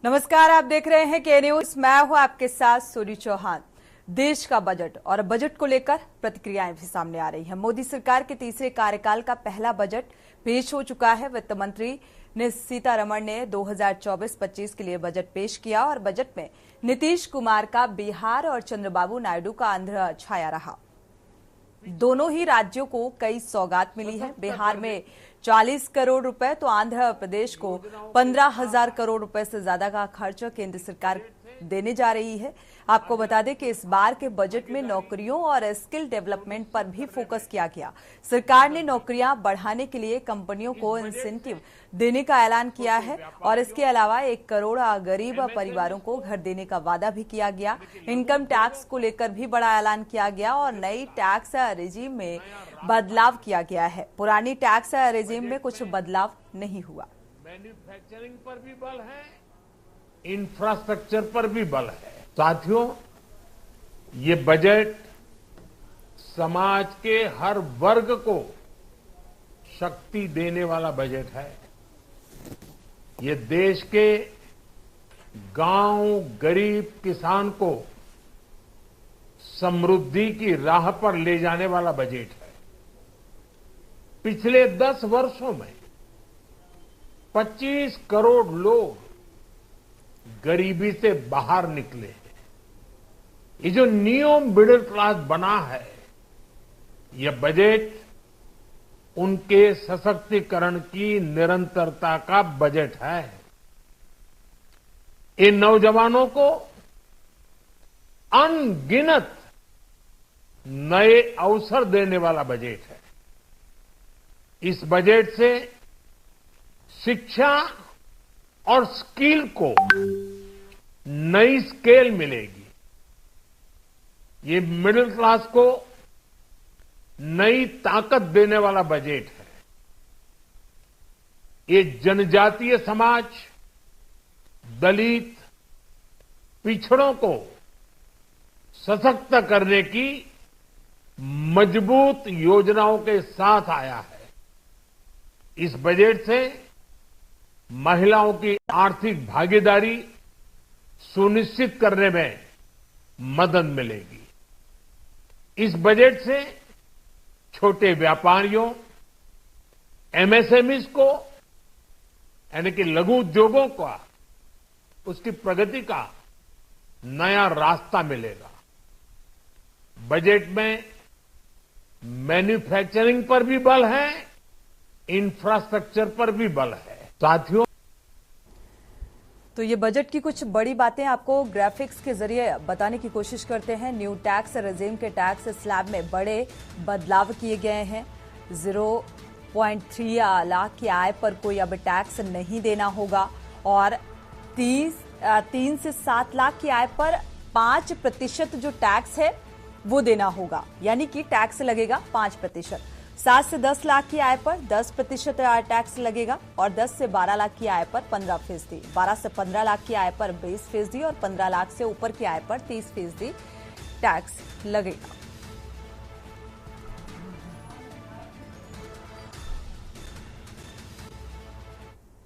नमस्कार, आप देख रहे हैं के न्यूज। मैं हूं आपके साथ सूरी चौहान। देश का बजट और बजट को लेकर प्रतिक्रियाएं भी सामने आ रही हैं। मोदी सरकार के तीसरे कार्यकाल का पहला बजट पेश हो चुका है। वित्त मंत्री सीतारमण ने 2024-25 के लिए बजट पेश किया और बजट में नीतीश कुमार का बिहार और चंद्रबाबू नायडू का आंध्र छाया रहा। दोनों ही राज्यों को कई सौगात मिली है। बिहार में 40 करोड़ रुपए तो आंध्र प्रदेश को 15,000 करोड़ रुपए से ज्यादा का खर्च केंद्र सरकार देने जा रही है। आपको बता दें कि इस बार के बजट में नौकरियों और स्किल डेवलपमेंट पर भी फोकस किया गया। सरकार ने नौकरियां बढ़ाने के लिए कंपनियों को इंसेंटिव देने का ऐलान किया है और इसके अलावा 1 करोड़ गरीब परिवारों को घर देने का वादा भी किया गया। इनकम टैक्स को लेकर भी बड़ा ऐलान किया गया और नई टैक्स रेजिम में बदलाव किया गया है। पुरानी टैक्स रेजिम में कुछ बदलाव नहीं हुआ। मैन्युफैक्चरिंग पर भी बल है, इंफ्रास्ट्रक्चर पर भी बल है। साथियों, ये बजट समाज के हर वर्ग को शक्ति देने वाला बजट है। ये देश के गांव, गरीब किसान को समृद्धि की राह पर ले जाने वाला बजट है। पिछले 10 वर्षों में 25 करोड़ लोग गरीबी से बाहर निकले हैं। ये जो न्यू मिडिल क्लास बना है, यह बजट उनके सशक्तिकरण की निरंतरता का बजट है। इन नौजवानों को अनगिनत नए अवसर देने वाला बजट है। इस बजट से शिक्षा और स्किल को नई स्केल मिलेगी। ये मिडिल क्लास को नई ताकत देने वाला बजट है। ये जनजातीय समाज, दलित, पिछड़ों को सशक्त करने की मजबूत योजनाओं के साथ आया है। इस बजट से महिलाओं की आर्थिक भागीदारी सुनिश्चित करने में मदद मिलेगी। इस बजट से छोटे व्यापारियों, एमएसएमईज को यानी कि लघु उद्योगों का उसकी प्रगति का नया रास्ता मिलेगा। बजट में मैन्युफैक्चरिंग पर भी बल है, इंफ्रास्ट्रक्चर पर भी बल है। साथियों, तो ये बजट की कुछ बड़ी बातें आपको ग्राफिक्स के जरिए बताने की कोशिश करते हैं। न्यू टैक्स रेजिम के टैक्स स्लैब में बड़े बदलाव किए गए हैं। 0.3 लाख की आय पर कोई अब टैक्स नहीं देना होगा और 3 से 7 लाख की आय पर 5% जो टैक्स है वो देना होगा, यानी कि टैक्स लगेगा 5%। 7 से 10 लाख की आय पर 10% टैक्स लगेगा और 10 से 12 लाख की आय पर 15%, 12 से 15 लाख की आय पर 20% और 15 लाख से ऊपर की आय पर 30% टैक्स लगेगा।